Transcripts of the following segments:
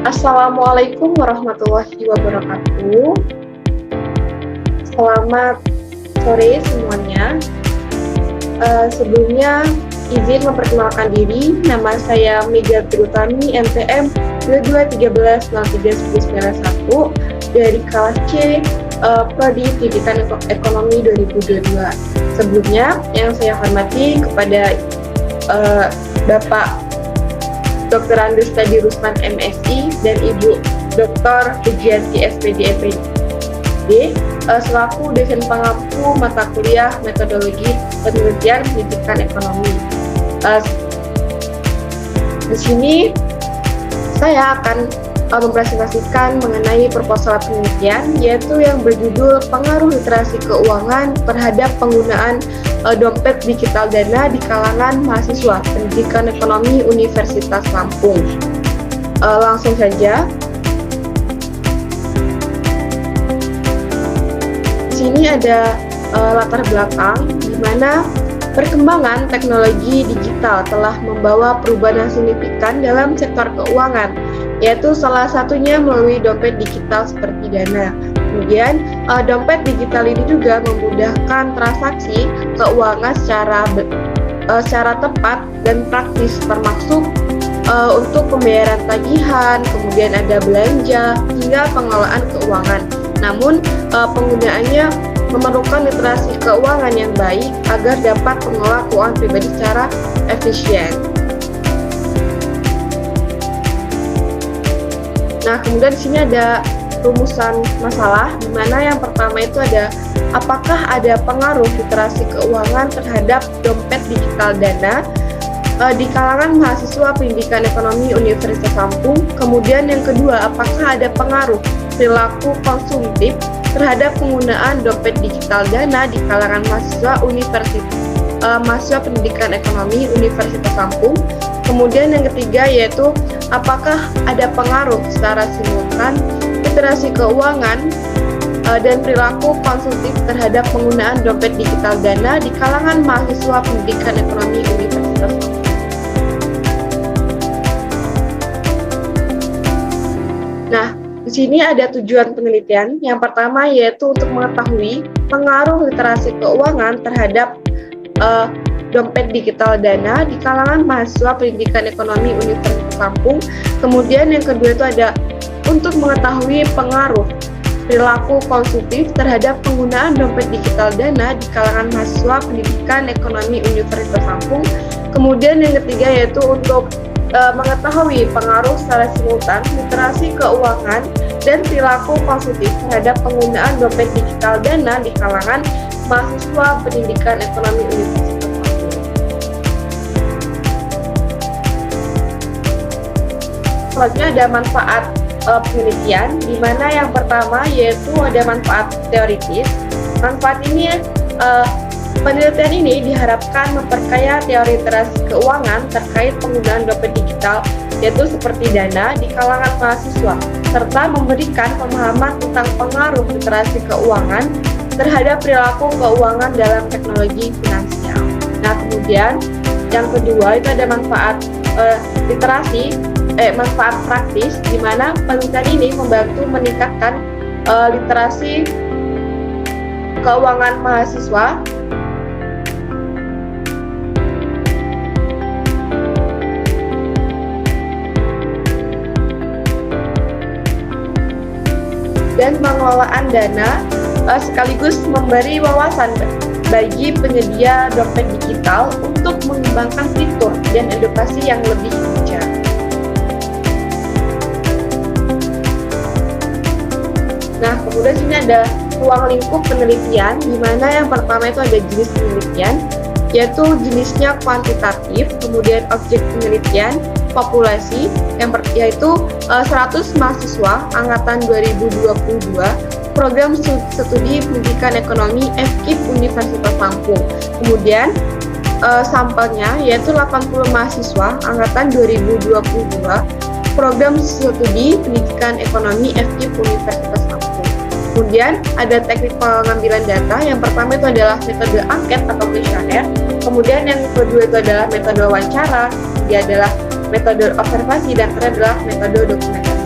Assalamualaikum warahmatullahi wabarakatuh. Selamat sore semuanya. Sebelumnya izin memperkenalkan diri. Nama saya Mega Trutami, MTM 22130391 dari kelas C, Prodi Pendidikan Ekonomi 2022. Sebelumnya yang saya hormati kepada Bapak Dr. Andustadi Rusman MSI dan Ibu Dr. Pujianti SPD MPD selaku dosen pengampu mata kuliah metodologi penelitian pendidikan ekonomi. Di sini saya akan mempresentasikan mengenai proposal penelitian, yaitu yang berjudul pengaruh literasi keuangan terhadap penggunaan dompet digital dana di kalangan mahasiswa pendidikan ekonomi Universitas Lampung. Langsung saja. Di sini ada latar belakang di mana perkembangan teknologi digital telah membawa perubahan yang signifikan dalam sektor keuangan, yaitu salah satunya melalui dompet digital seperti Dana. Kemudian, dompet digital ini juga memudahkan transaksi keuangan secara tepat dan praktis, termasuk untuk pembayaran tagihan, kemudian ada belanja, hingga pengelolaan keuangan. Namun, penggunaannya memerlukan literasi keuangan yang baik agar dapat mengelola keuangan pribadi secara efisien. Nah, kemudian di sini ada rumusan masalah, di mana yang pertama itu ada apakah ada pengaruh literasi keuangan terhadap dompet digital dana di kalangan mahasiswa pendidikan ekonomi Universitas Lampung. Kemudian yang kedua, apakah ada pengaruh perilaku konsumtif terhadap penggunaan dompet digital dana di kalangan mahasiswa mahasiswa pendidikan ekonomi Universitas Lampung. Kemudian yang ketiga yaitu apakah ada pengaruh secara simultan literasi keuangan dan perilaku konsumtif terhadap penggunaan dompet digital dana di kalangan mahasiswa pendidikan ekonomi Universitas Lampung. Nah, di sini ada tujuan penelitian. Yang pertama yaitu untuk mengetahui pengaruh literasi keuangan terhadap dompet digital dana di kalangan mahasiswa pendidikan ekonomi Universitas Lampung. Kemudian yang kedua itu ada untuk mengetahui pengaruh perilaku konsumtif terhadap penggunaan dompet digital dana di kalangan mahasiswa pendidikan ekonomi Universitas Lampung. Kemudian yang ketiga yaitu untuk mengetahui pengaruh secara simultan literasi keuangan dan perilaku konsumtif terhadap penggunaan dompet digital dana di kalangan mahasiswa pendidikan ekonomi Universitas Lampung. Selanjutnya ada manfaat penelitian, di mana yang pertama yaitu ada manfaat teoritis. Manfaat ini penelitian ini diharapkan memperkaya teori literasi keuangan terkait penggunaan dompet digital, yaitu seperti Dana di kalangan mahasiswa, serta memberikan pemahaman tentang pengaruh literasi keuangan terhadap perilaku keuangan dalam teknologi finansial. Nah, kemudian yang kedua itu ada manfaat manfaat praktis, di mana penelitian ini membantu meningkatkan literasi keuangan mahasiswa dan pengelolaan dana, sekaligus memberi wawasan bagi penyedia dompet digital untuk mengembangkan fitur dan edukasi yang lebih bijak. Nah, kemudian sini ada ruang lingkup penelitian, di mana yang pertama itu ada jenis penelitian, yaitu jenisnya kuantitatif, kemudian objek penelitian, populasi, yaitu 100 mahasiswa angkatan 2022, program studi pendidikan ekonomi FKIP Universitas Lampung. Kemudian sampelnya yaitu 80 mahasiswa angkatan 2022, program studi pendidikan ekonomi FKIP Universitas Lampung. Kemudian ada teknik pengambilan data. Yang pertama itu adalah metode angket atau kuesioner. Kemudian yang kedua itu adalah metode wawancara. Dia adalah metode observasi, dan terakhir adalah metode dokumentasi.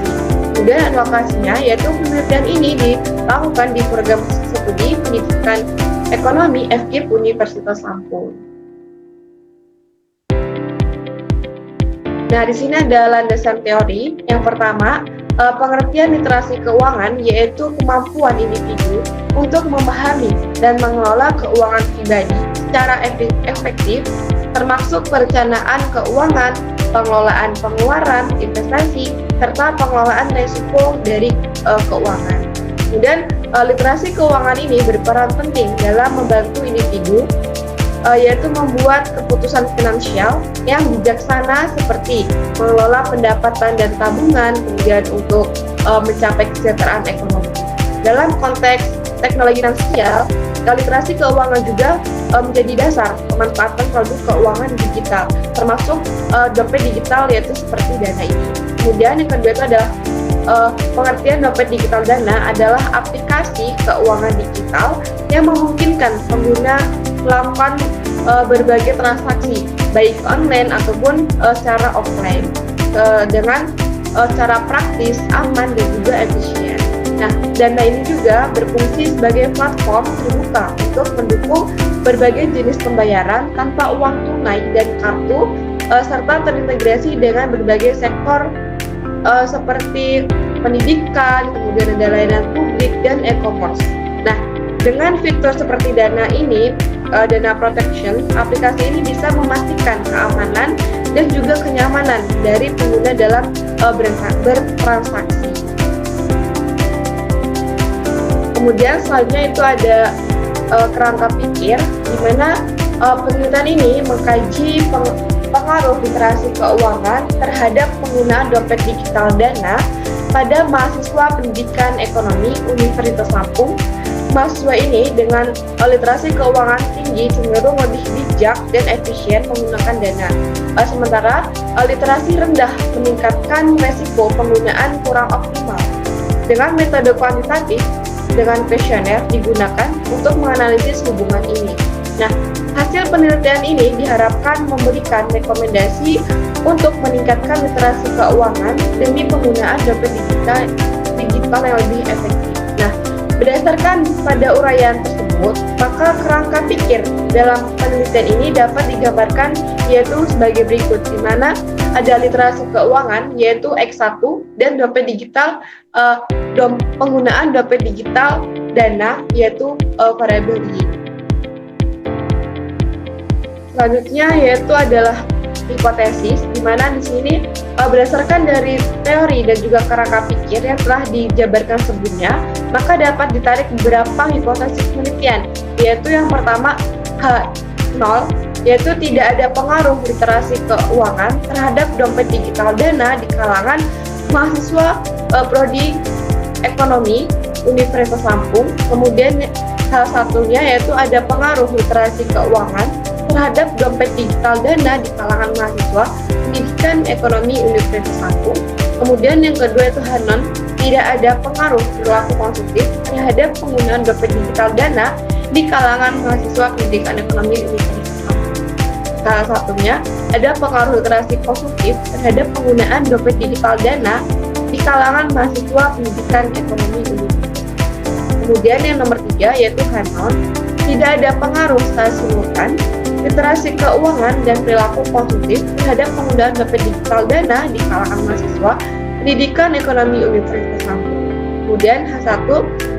Kemudian lokasinya yaitu penelitian ini dilakukan di program studi pendidikan ekonomi FKIP Universitas Lampung. Nah, di sini ada landasan teori. Yang pertama, pengertian literasi keuangan yaitu kemampuan individu untuk memahami dan mengelola keuangan pribadi secara efektif, termasuk perencanaan keuangan, pengelolaan pengeluaran, investasi, serta pengelolaan risiko dari keuangan. Kemudian literasi keuangan ini berperan penting dalam membantu individu yaitu membuat keputusan finansial yang bijaksana seperti mengelola pendapatan dan tabungan, kemudian untuk mencapai kesejahteraan ekonomi. Dalam konteks teknologi dan sosial, literasi keuangan juga menjadi dasar pemanfaatan produk keuangan digital, termasuk dompet digital yaitu seperti Dana ini. Kemudian yang kedua itu adalah pengertian dompet digital Dana adalah aplikasi keuangan digital yang memungkinkan pengguna melakukan berbagai transaksi baik online ataupun secara offline dengan cara praktis, aman dan juga efisien. Nah, Dana ini juga berfungsi sebagai platform terbuka untuk mendukung berbagai jenis pembayaran tanpa uang tunai dan kartu serta terintegrasi dengan berbagai sektor seperti pendidikan, kemudian ada layanan publik dan e-commerce. Nah, dengan fitur seperti Dana ini, Dana Protection, aplikasi ini bisa memastikan keamanan dan juga kenyamanan dari pengguna dalam bertransaksi. Kemudian selanjutnya itu ada kerangka pikir, di mana penelitian ini mengkaji pengaruh literasi keuangan terhadap penggunaan dompet digital Dana pada mahasiswa pendidikan ekonomi Universitas Lampung. Mahasiswa ini dengan literasi keuangan tinggi cenderung lebih bijak dan efisien menggunakan Dana. Sementara literasi rendah meningkatkan resiko penggunaan kurang optimal. Dengan metode kuantitatif, dengan kuesioner digunakan untuk menganalisis hubungan ini. Nah, hasil penelitian ini diharapkan memberikan rekomendasi untuk meningkatkan literasi keuangan demi penggunaan dompet digital yang lebih efektif. Nah, berdasarkan pada uraian tersebut, maka kerangka pikir dalam penelitian ini dapat digambarkan yaitu sebagai berikut, di mana ada literasi keuangan yaitu X1 dan dompet digital, penggunaan dompet digital Dana yaitu variabel Y. Selanjutnya yaitu adalah hipotesis, di mana di sini berdasarkan dari teori dan juga kerangka pikir yang telah dijabarkan sebelumnya, maka dapat ditarik beberapa hipotesis penelitian, yaitu yang pertama H0, yaitu tidak ada pengaruh literasi keuangan terhadap dompet digital Dana di kalangan mahasiswa prodi ekonomi Universitas Lampung. Kemudian salah satunya yaitu ada pengaruh literasi keuangan terhadap dompet digital Dana di kalangan mahasiswa pendidikan ekonomi Universitas Lampung. Kemudian yang kedua itu Hanon, tidak ada pengaruh perilaku konsumtif terhadap penggunaan dompet digital Dana di kalangan mahasiswa pendidikan ekonomi Universitas Lampung. Salah satunya ada pengaruh literasi konsumtif terhadap penggunaan dompet digital Dana di kalangan mahasiswa pendidikan ekonomi Universitas. Kemudian yang nomor 3 yaitu Hanon, tidak ada pengaruh secara simultan literasi keuangan dan perilaku konsumtif terhadap penggunaan dompet digital Dana di kalangan mahasiswa pendidikan ekonomi Universitas Lampung. Kemudian H1,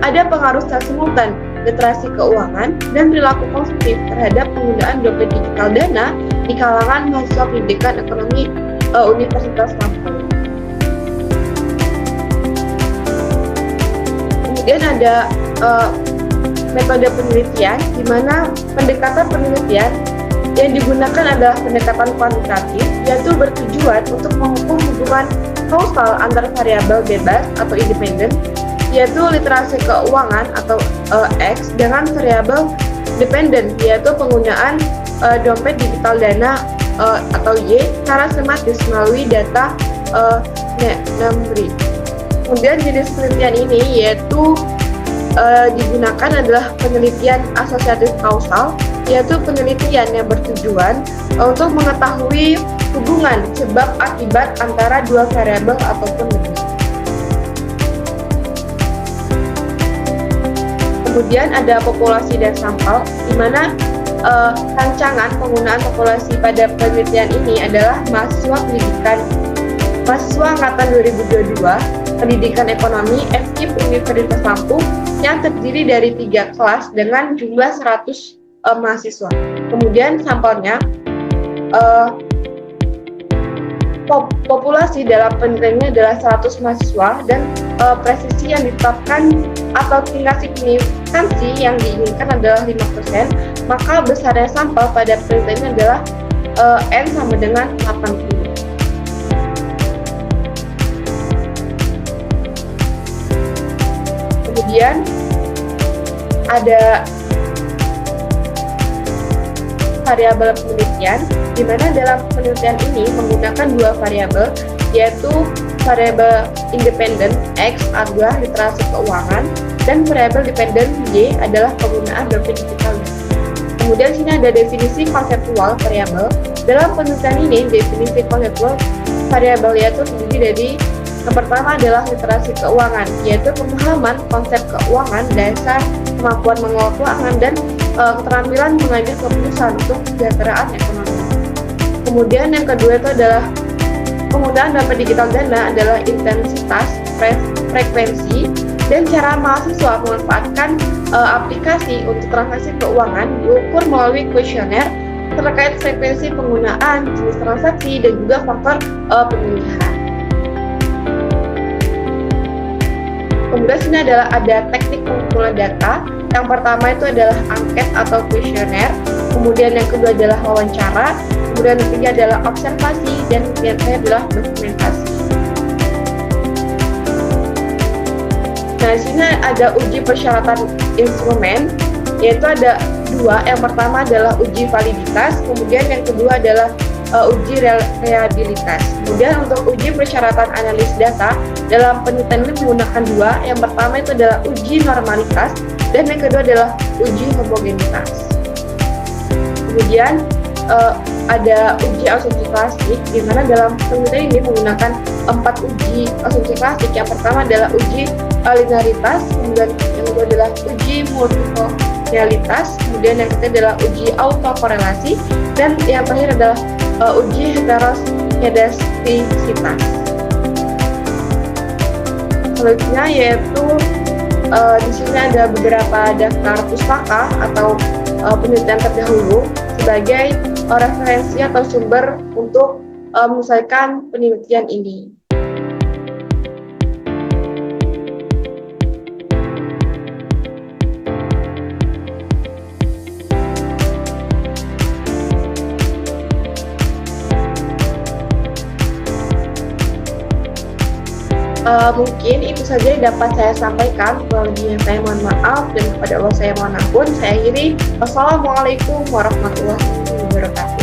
ada pengaruh secara simultan literasi keuangan dan perilaku konsumtif terhadap penggunaan dompet digital Dana di kalangan mahasiswa pendidikan ekonomi Universitas Lampung. Kemudian ada metode penelitian, di mana pendekatan penelitian yang digunakan adalah pendekatan kuantitatif, yaitu bertujuan untuk mengukur hubungan kausal antar variabel bebas atau independen, yaitu literasi keuangan atau X dengan variabel dependen, yaitu penggunaan dompet digital Dana atau Y secara sistematis melalui data NumRead. Kemudian jenis penelitian ini yaitu digunakan adalah penelitian asosiatif kausal, yaitu penelitian yang bertujuan untuk mengetahui hubungan sebab akibat antara dua variabel ataupun lebih. Kemudian ada populasi dan sampel, di mana rancangan penggunaan populasi pada penelitian ini adalah mahasiswa angkatan 2022 pendidikan ekonomi FKIP Universitas Lampung yang terdiri dari 3 kelas dengan jumlah 100 mahasiswa. Kemudian sampelnya populasi dalam penelitiannya adalah 100 mahasiswa dan presisi yang ditetapkan atau tingkat signifikansi yang diinginkan adalah 5%, maka besarnya sampel pada penelitiannya adalah N sama dengan 80. Kemudian ada variabel penelitian, di mana dalam penelitian ini menggunakan 2 variabel, yaitu variabel independen X adalah literasi keuangan dan variabel dependen Y adalah penggunaan dompet digital. Kemudian sini ada definisi konseptual variabel. Dalam penelitian ini definisi konseptual variabel yaitu terdiri dari yang pertama adalah literasi keuangan, yaitu pemahaman konsep keuangan, dasar kemampuan mengelola keuangan, dan keterampilan mengambil keputusan untuk kesejahteraan ekonomi. Kemudian yang kedua itu adalah penggunaan dompet digital dana adalah intensitas, frekuensi, dan cara mahasiswa memanfaatkan aplikasi untuk transaksi keuangan diukur melalui kuesioner terkait frekuensi penggunaan, jenis transaksi, dan juga faktor pemilihan. Kemudian sini adalah ada teknik pengumpulan data. Yang pertama itu adalah angket atau kuesioner, kemudian yang kedua adalah wawancara, kemudian yang ketiga adalah observasi, dan yang terakhir adalah dokumentasi. Nah, di sini ada uji persyaratan instrumen, yaitu ada 2. Yang pertama adalah uji validitas, kemudian yang kedua adalah uji reliabilitas. Kemudian untuk uji persyaratan analis data dalam penelitian ini menggunakan 2. Yang pertama itu adalah uji normalitas dan yang kedua adalah uji homogenitas. Kemudian ada uji asumsi klasik, di mana dalam penelitian ini menggunakan 4 uji asumsi klasik. Yang pertama adalah uji linearitas, kemudian yang kedua adalah uji multivarialitas, kemudian yang ketiga adalah uji autokorelasi, dan yang terakhir adalah uji heteroskedastisitas. Selanjutnya yaitu di sini ada beberapa daftar pustaka atau penelitian terdahulu sebagai referensi atau sumber untuk menyelesaikan penelitian ini. Mungkin itu saja yang dapat saya sampaikan. Kurang saya mohon maaf, dan kepada Allah saya mohon ampun. Saya akhiri. Wassalamualaikum warahmatullahi wabarakatuh.